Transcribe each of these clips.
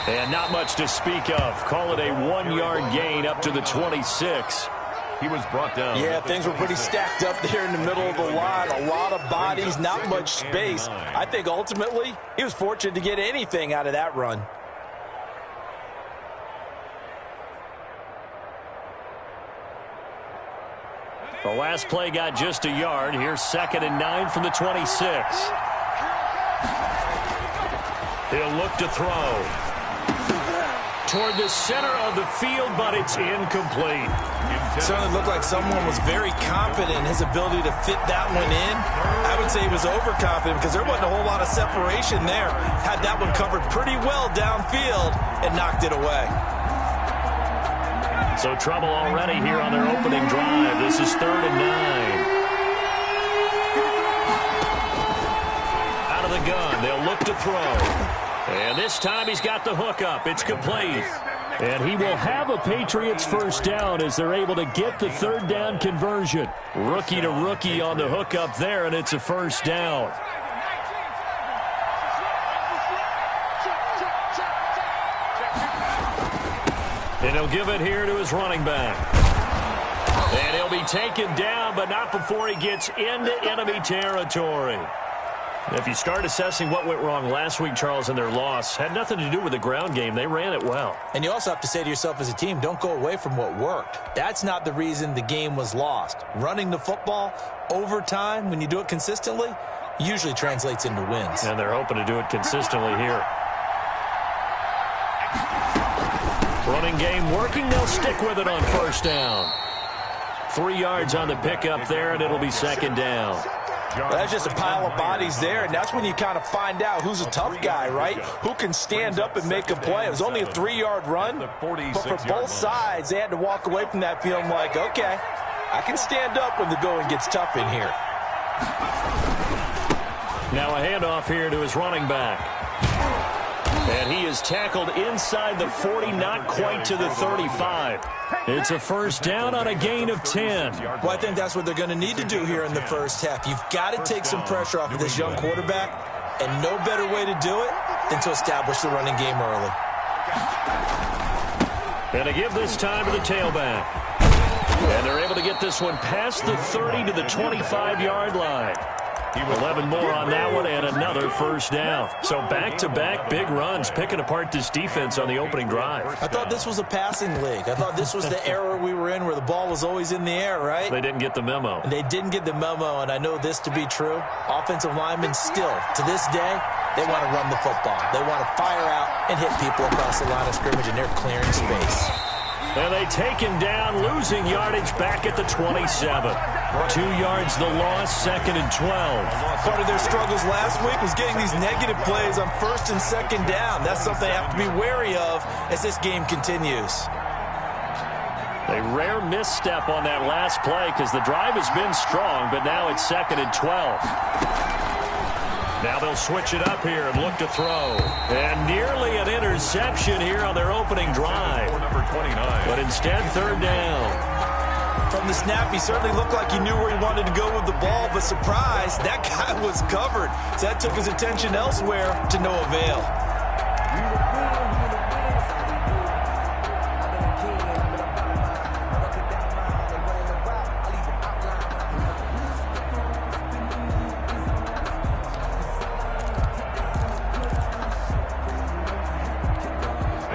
And not much to speak of. Call it a 1-yard gain up to the 26. He was brought down. Yeah, things were pretty stacked up there in the middle of the line. A lot of bodies, not much space. I think ultimately he was fortunate to get anything out of that run. The last play got just a yard. Here's 2nd and 9 from the 26. He'll look to throw toward the center of the field, but it's incomplete. Certainly looked like someone was very confident in his ability to fit that one in. I would say he was overconfident because there wasn't a whole lot of separation there. Had that one covered pretty well downfield and knocked it away. So trouble already here on their opening drive. This is 3rd and 9. Out of the gun, they'll look to throw. And this time he's got the hook up. It's complete. And he will have a Patriots first down as they're able to get the 3rd down conversion. Rookie to rookie on the hook up there, and it's a first down. And he'll give it here to his running back. And he'll be taken down, but not before he gets into enemy territory. If you start assessing what went wrong last week, Charles, in their loss, had nothing to do with the ground game. They ran it well. And you also have to say to yourself as a team, don't go away from what worked. That's not the reason the game was lost. Running the football over time, when you do it consistently, usually translates into wins. And they're hoping to do it consistently here. Running game working. They'll stick with it on first down. 3 yards on the pickup there, and it'll be 2nd down. That's just a pile of bodies there, and that's when you kind of find out who's a tough guy, right? Who can stand up and make a play. It was only a 3-yard run, but for both sides, they had to walk away from that feeling like, okay, I can stand up when the going gets tough in here. Now a handoff here to his running back. And he is tackled inside the 40, not quite to the 35. It's a first down on a gain of 10. Well, I think that's what they're going to need to do here in the first half. You've got to take some pressure off of this young quarterback, and no better way to do it than to establish the running game early. And to give this time to the tailback. And they're able to get this one past the 30 to the 25-yard line. 11 more on that one and another first down. So back-to-back big runs, picking apart this defense on the opening drive. I thought this was a passing league. I thought this was the era we were in where the ball was always in the air, right? They didn't get the memo. And they didn't get the memo, and I know this to be true. Offensive linemen still, to this day, they want to run the football. They want to fire out and hit people across the line of scrimmage, and they're clearing space. And they take him down, losing yardage back at the 27. 2 yards the loss, 2nd and 12. Part of their struggles last week was getting these negative plays on 1st and 2nd down. That's something they have to be wary of as this game continues. A rare misstep on that last play because the drive has been strong, but now it's 2nd and 12. Now they'll switch it up here and look to throw. And nearly an interception here on their opening drive. But instead, 3rd down. From the snap, he certainly looked like he knew where he wanted to go with the ball, but surprise, that guy was covered. So that took his attention elsewhere to no avail.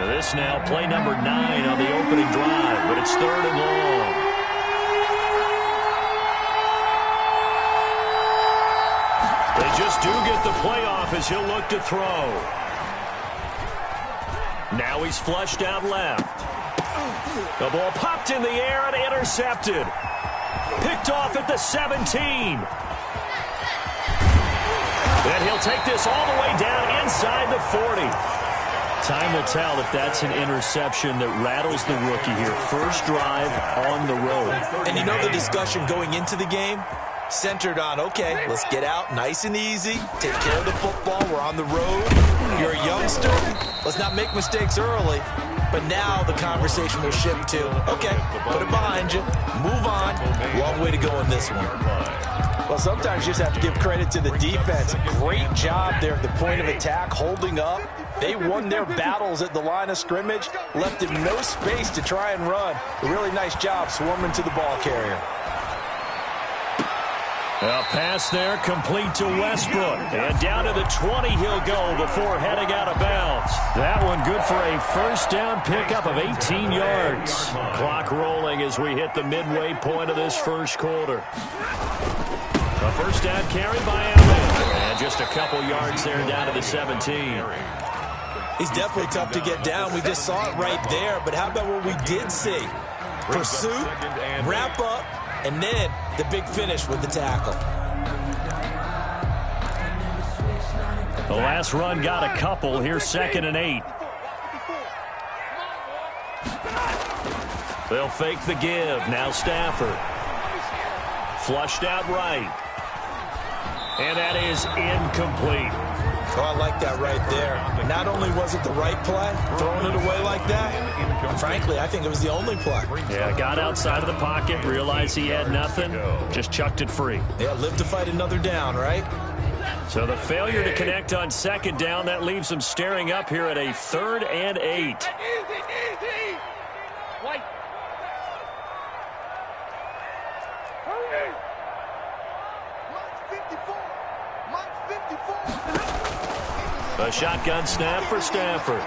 This now play number 9 on the opening drive, but it's 3rd and long. They just do get the play off as he'll look to throw. Now he's flushed out left. The ball popped in the air and intercepted. Picked off at the 17. And he'll take this all the way down inside the 40. Time will tell if that's an interception that rattles the rookie here. First drive on the road. And you know the discussion going into the game? Centered on, okay, let's get out nice and easy. Take care of the football. We're on the road. You're a youngster. Let's not make mistakes early. But now the conversation will shift to, okay, put it behind you. Move on. Long way to go in this one. Well, sometimes you just have to give credit to the defense. Great job there at the point of attack, holding up. They won their battles at the line of scrimmage, left him no space to try and run. A really nice job swarming to the ball carrier. A pass there complete to Westbrook. And down to the 20 he'll go before heading out of bounds. That one good for a first down pickup of 18 yards. Clock rolling as we hit the midway point of this first quarter. A first down carry by Allen. And just a couple yards there down to the 17. He's definitely tough to get down. We just saw it right there. But how about what we did see? Pursuit, wrap up, and then the big finish with the tackle. The last run got a couple. Here's 2nd and 8. They'll fake the give. Now Stafford. Flushed out right. And that is incomplete. Oh, I like that right there. Not only was it the right play, throwing it away like that, frankly, I think it was the only play. Yeah, got outside of the pocket, realized he had nothing, just chucked it free. Yeah, live to fight another down, right? So the failure to connect on 2nd down, that leaves them staring up here at a 3rd and 8. A shotgun snap for Stafford.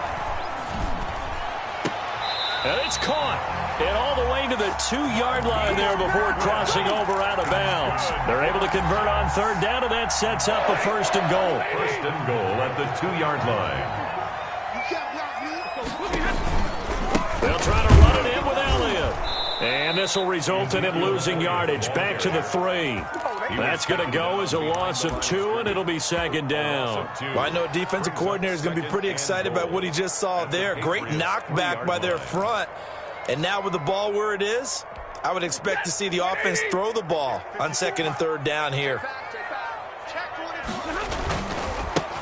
And it's caught. And all the way to the 2-yard line there before crossing over out of bounds. They're able to convert on 3rd down, and that sets up a 1st and goal. 1st and goal at the 2-yard line. They'll try to run it in with Elliott. And this will result in him losing yardage. Back to the 3. That's going to go as a loss of 2, and it'll be 2nd down. Well, I know defensive coordinator is going to be pretty excited about what he just saw there. Great knockback by their front. And now with the ball where it is, I would expect to see the offense throw the ball on 2nd and 3rd down here.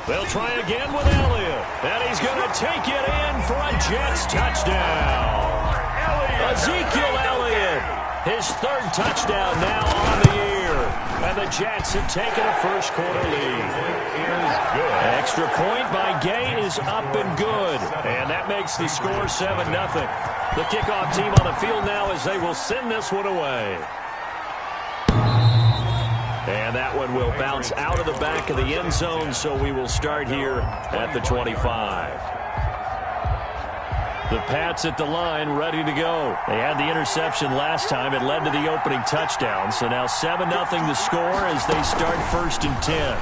They'll try again with Elliott. And he's going to take it in for a Jets touchdown. Ezekiel Elliott, his 3rd touchdown now on the year. And the Jets have taken a first quarter lead. Extra point by Gay is up and good. And that makes the score 7-0. The kickoff team on the field now as they will send this one away. And that one will bounce out of the back of the end zone, so we will start here at the 25. The Pats at the line, ready to go. They had the interception last time. It led to the opening touchdown. So now 7-0 the score as they start 1st and 10.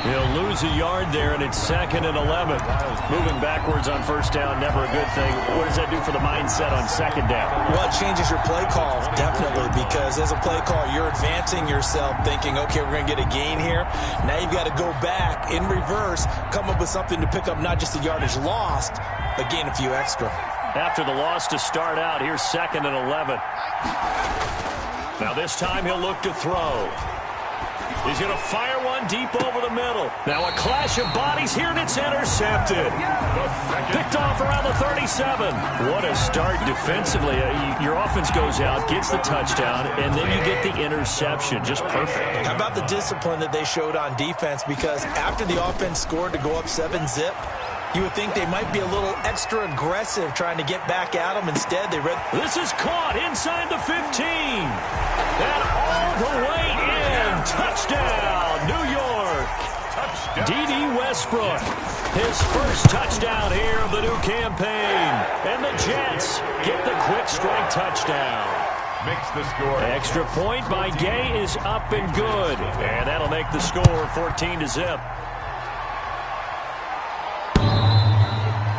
He'll lose a yard there, and it's 2nd and 11. Moving backwards on 1st down, never a good thing. What does that do for the mindset on 2nd down? Well, it changes your play call, definitely, because as a play call, you're advancing yourself thinking, okay, we're going to get a gain here. Now you've got to go back in reverse, come up with something to pick up not just the yardage lost, but gain a few extra. After the loss to start out, here's 2nd and 11. Now this time he'll look to throw. He's going to fire one deep over the middle. Now a clash of bodies here, and it's intercepted. Picked off around the 37. What a start defensively. Your offense goes out, gets the touchdown, and then you get the interception. Just perfect. How about the discipline that they showed on defense? Because after the offense scored to go up 7-zip, you would think they might be a little extra aggressive trying to get back at them. Instead, they read. This is caught inside the 15. And all the way in. Touchdown, New York. D.D. Westbrook. His first touchdown here of the new campaign. And the Jets get the quick strike touchdown. Makes the score. Extra point by Gay is up and good. And that'll make the score 14-0.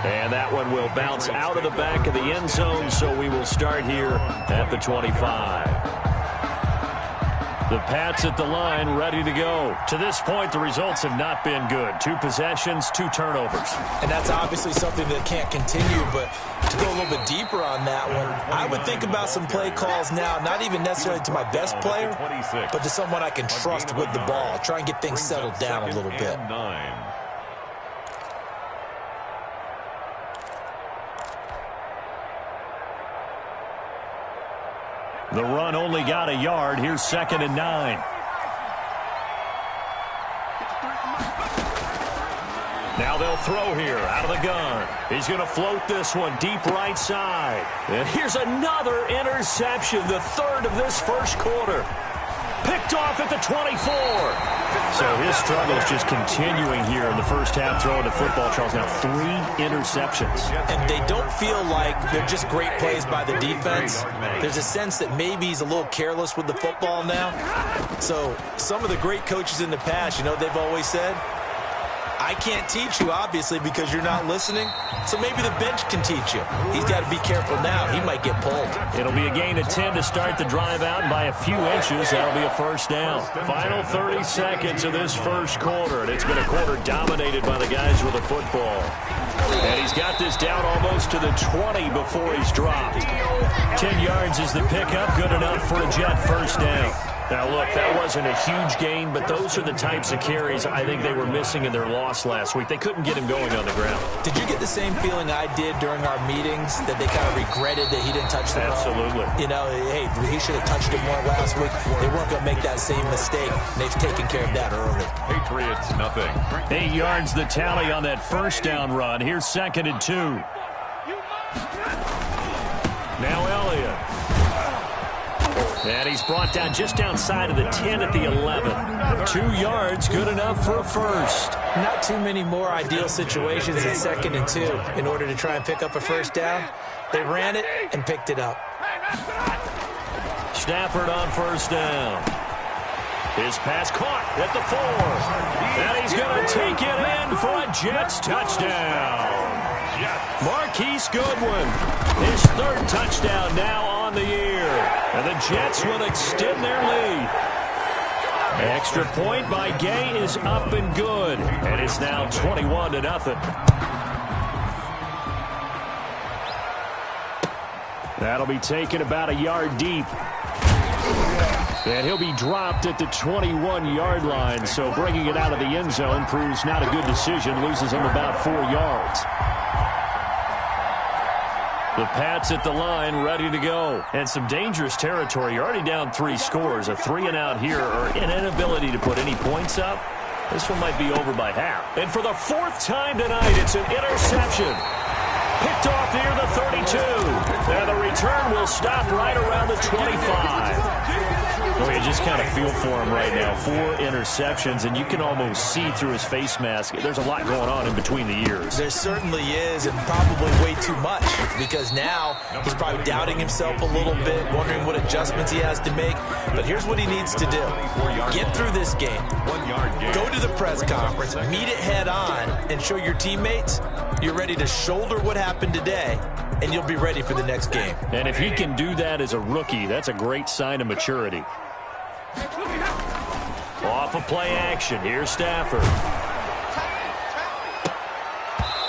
And that one will bounce out of the back of the end zone, so we will start here at the 25. The Pats at the line, ready to go. To this point, the results have not been good. 2 possessions, 2 turnovers. And that's obviously something that can't continue, but to go a little bit deeper on that one, I would think about some play calls now, not even necessarily to my best player, but to someone I can trust with the ball. Try and get things settled down a little bit. The run only got a yard. Here's 2nd and 9. Now they'll throw here out of the gun. He's going to float this one deep right side. And here's another interception, the third of this first quarter. Picked off at the 24. So his struggle is just continuing here in the first half, throwing the football, Charles. Now 3 interceptions. And they don't feel like they're just great plays by the defense. There's a sense that maybe he's a little careless with the football now. So some of the great coaches in the past, you know, they've always said, I can't teach you, obviously, because you're not listening. So maybe the bench can teach you. He's got to be careful now. He might get pulled. It'll be a gain of 10 to start the drive out, and by a few inches, that'll be a first down. Final 30 seconds of this first quarter, and it's been a quarter dominated by the guys with the football. And he's got this down almost to the 20 before he's dropped. 10 yards is the pickup, good enough for a Jet first down. Now, look, that wasn't a huge gain, but those are the types of carries I think they were missing in their loss last week. They couldn't get him going on the ground. Did you get the same feeling I did during our meetings, that they kind of regretted that he didn't touch the ball? Absolutely. You know, hey, he should have touched it more last week. They weren't going to make that same mistake, and they've taken care of that early. Patriots, nothing. 8 yards the tally on that first down run. Here's 2nd and 2. Now Elliott. And he's brought down just outside of the 10 at the 11. 2 yards, good enough for a first. Not too many more ideal situations at 2nd and 2 in order to try and pick up a first down. They ran it and picked it up. Stafford on first down. His pass caught at the 4. And he's going to take it in for a Jets touchdown. Marquise Goodwin, his 3rd touchdown now on the year. And the Jets will extend their lead. Extra point by Gay is up and good. And it's now 21-0. That'll be taken about a yard deep. And he'll be dropped at the 21-yard line. So bringing it out of the end zone proves not a good decision. Loses him about 4 yards. The Pats at the line, ready to go. And some dangerous territory. You're already down 3 scores. A 3-and-out here, or an inability to put any points up. This one might be over by half. And for the 4th time tonight, it's an interception. Picked off near the 32. And the return will stop right around the 25. Well, you just kind of feel for him right now. 4 interceptions, and you can almost see through his face mask. There's a lot going on in between the ears. There certainly is, and probably way too much, because now he's probably doubting himself a little bit, wondering what adjustments he has to make. But here's what he needs to do. Get through this game. Go to the press conference, meet it head on, and show your teammates you're ready to shoulder what happened today, and you'll be ready for the next game. And if he can do that as a rookie, that's a great sign of maturity. Off of play action, here's Stafford.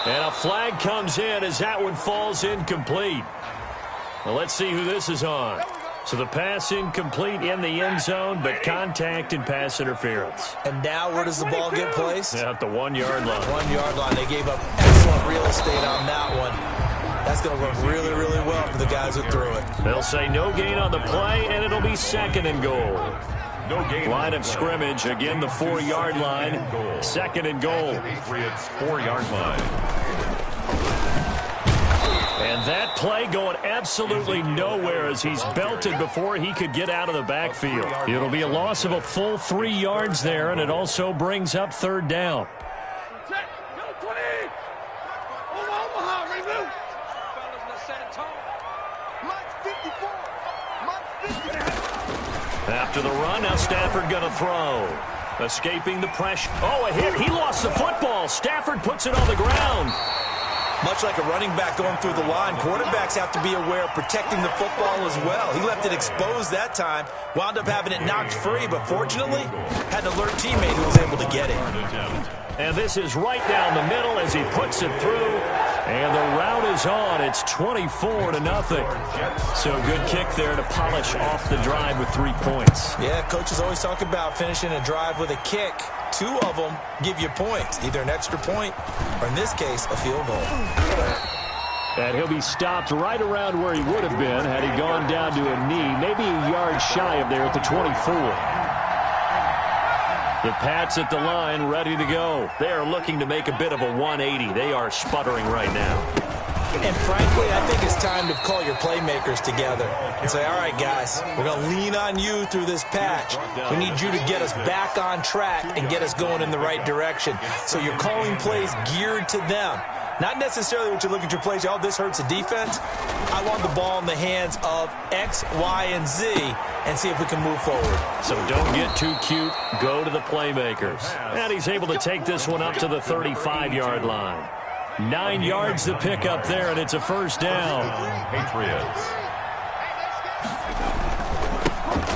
And a flag comes in as that one falls incomplete. Well, let's see who this is on. So the pass incomplete in the end zone, but contact and pass interference. And now where does the ball get placed? At the 1-yard line. 1-yard line. They gave up excellent real estate on that one. That's going to work really, really well for the guys who threw it. They'll say no gain on the play, and it'll be 2nd and goal. No gain. Line of scrimmage, again the 4-yard line. 2nd and goal. Patriots 4-yard line. And that play going absolutely nowhere as he's belted before he could get out of the backfield. It'll be a loss of a full 3 yards there, and it also brings up 3rd down. After the run, now Stafford going to throw. Escaping the pressure. Oh, a hit. He lost the football. Stafford puts it on the ground. Much like a running back going through the line, quarterbacks have to be aware of protecting the football as well. He left it exposed that time, wound up having it knocked free, but fortunately, had an alert teammate who was able to get it. And this is right down the middle as he puts it through. And the route is on. It's 24-0. So good kick there to polish off the drive with 3 points. Yeah, coaches always talk about finishing a drive with a kick. 2 of them give you points, either an extra point or, in this case, a field goal. And he'll be stopped right around where he would have been had he gone down to a knee, maybe a yard shy of there at the 24. The Pats at the line, ready to go. They are looking to make a bit of a 180. They are sputtering right now. And frankly, I think it's time to call your playmakers together and say, all right, guys, we're going to lean on you through this patch. We need you to get us back on track and get us going in the right direction. So you're calling plays geared to them. Not necessarily what you look at your plays, oh, this hurts the defense. I want the ball in the hands of X, Y, and Z and see if we can move forward. So don't get too cute. Go to the playmakers. And he's able to take this one up to the 35-yard line. 9 yards to pick up there, and it's a first down. Patriots.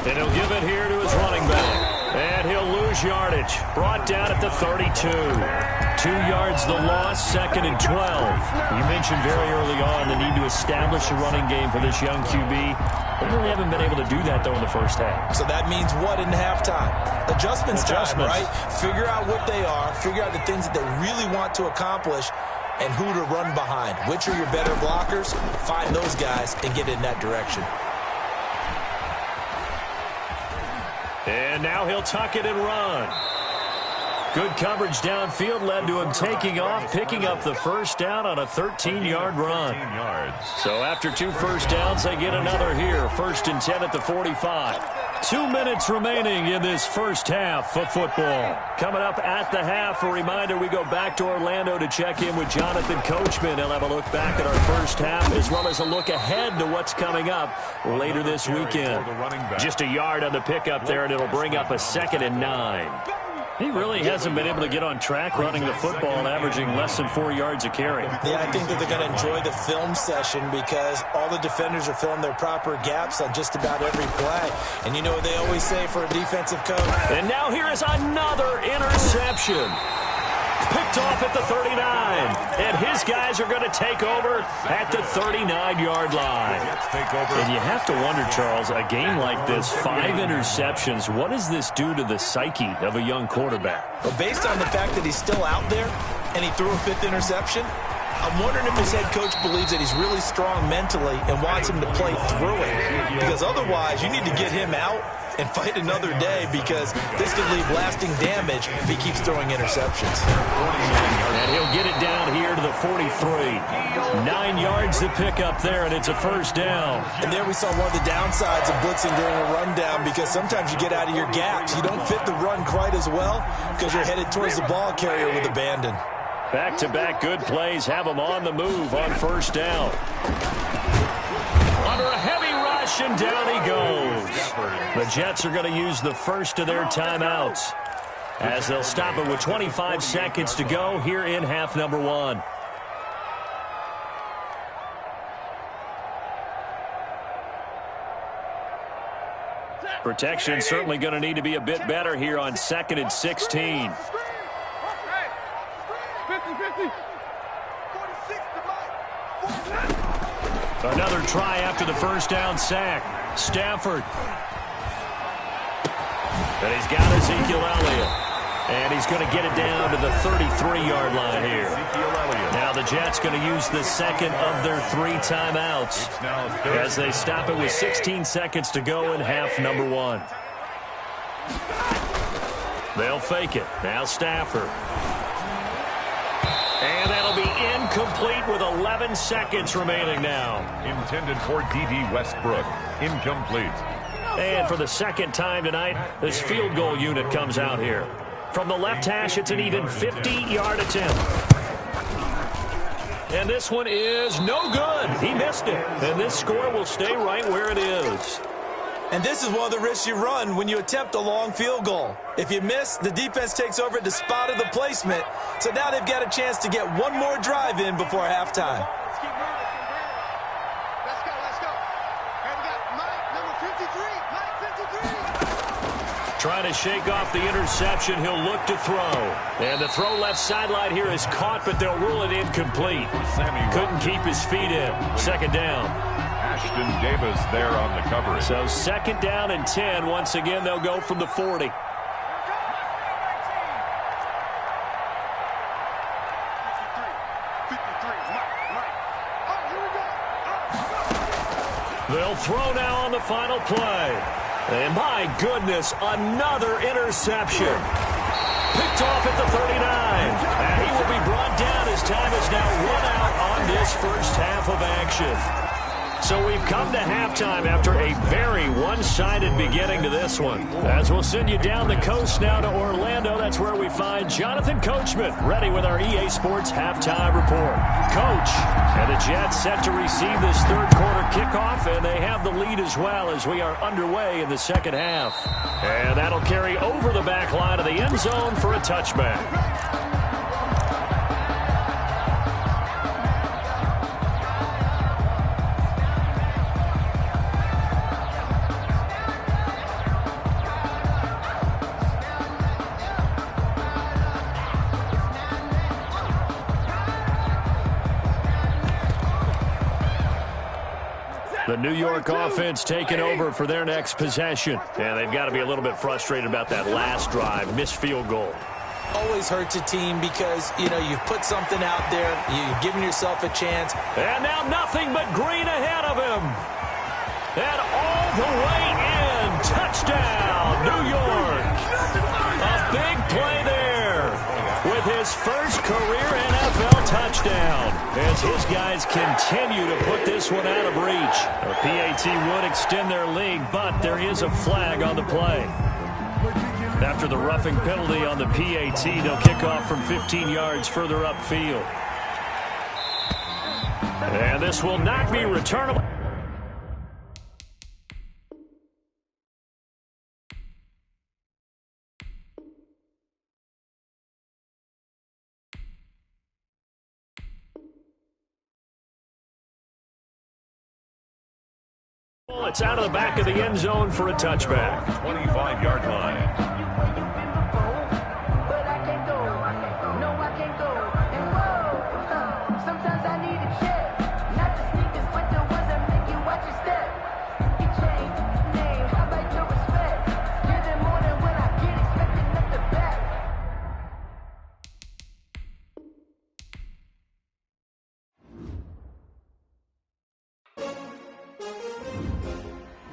And he'll give it here to his running back. And he'll lose yardage. Brought down at the 32. 2 yards the loss, 2nd and 12. You mentioned very early on the need to establish a running game for this young QB. They really haven't been able to do that, though, in the first half. So that means what in halftime? Adjustments time, right? Figure out what they are. Figure out the things that they really want to accomplish and who to run behind. Which are your better blockers? Find those guys and get in that direction. And now he'll tuck it and run. Good coverage downfield led to him taking off, picking up the first down on a 13-yard run. So after 2 first downs, they get another here. 1st and 10 at the 45. 2 minutes remaining in this first half of football. Coming up at the half, a reminder, we go back to Orlando to check in with Jonathan Coachman. He'll have a look back at our first half as well as a look ahead to what's coming up later this weekend. Just a yard on the pickup there, and it'll bring up a 2nd and 9. He really hasn't been able to get on track running the football, averaging less than 4 yards a carry. Yeah, I think that they're going to enjoy the film session because all the defenders are filling their proper gaps on just about every play. And you know what they always say for a defensive coach? And now here is another interception. Picked off at the 39. And his guys are going to take over at the 39-yard line. And you have to wonder, Charles, a game like this, 5 interceptions, what does this do to the psyche of a young quarterback? Well, based on the fact that he's still out there and he threw a 5th interception, I'm wondering if his head coach believes that he's really strong mentally and wants him to play through it. Because otherwise, you need to get him out and fight another day because this could leave lasting damage if he keeps throwing interceptions. And he'll get it down here to the 43. 9 yards to pick up there, and it's a first down. And there we saw one of the downsides of blitzing during a rundown because sometimes you get out of your gaps. You don't fit the run quite as well because you're headed towards the ball carrier with abandon. Back-to-back good plays have him on the move on first down. Under a heavy rush, and down he goes. The Jets are going to use the first of their timeouts as they'll stop it with 25 seconds to go here in half number 1. Protection certainly going to need to be a bit better here on 2nd and 16. Another try after the first down sack. Stafford. And he's got Ezekiel Elliott. And he's going to get it down to the 33-yard line here. Now the Jets going to use the 2nd of their 3 timeouts as they stop it with 16 seconds to go in half number 1. They'll fake it. Now Stafford. And that'll be incomplete with 11 seconds remaining now. Intended for D.D. Westbrook. Incomplete. And for the 2nd time tonight, this field goal unit comes out here. From the left hash, it's an even 50-yard attempt. And this one is no good. He missed it. And this score will stay right where it is. And this is one of the risks you run when you attempt a long field goal. If you miss, the defense takes over at the spot of the placement. So now they've got a chance to get one more drive in before halftime. Let's go. And we got Mike, number 53. Mike, 53. Trying to shake off the interception. He'll look to throw. And the throw left sideline here is caught, but they'll rule it incomplete. Couldn't keep his feet in. 2nd down. Ashton Davis there on the coverage. So 2nd down and 10. Once again, they'll go from the 40. They'll throw now on the final play. And my goodness, another interception. Picked off at the 39. And he will be brought down as time is now run out on this first half of action. So we've come to halftime after a very one-sided beginning to this one. As we'll send you down the coast now to Orlando, that's where we find Jonathan Coachman ready with our EA Sports halftime report. Coach, and the Jets set to receive this third quarter kickoff, and they have the lead as well as we are underway in the second half. And that'll carry over the back line of the end zone for a touchback. The New York offense taking over for their next possession. And they've got to be a little bit frustrated about that last drive, missed field goal. Always hurts a team because, you've put something out there, you've given yourself a chance. And now nothing but green ahead of him. And all the way in. Touchdown, New York. A big play there with his first career NFL touchdown as his guys continue to put this one out of reach. A PAT would extend their lead, but there is a flag on the play. After the roughing penalty on the PAT, they'll kick off from 15 yards further upfield. And this will not be returnable. It's out of the back of the end zone for a touchback. 25-yard line. But I can't go. No, I can't go. And whoa, sometimes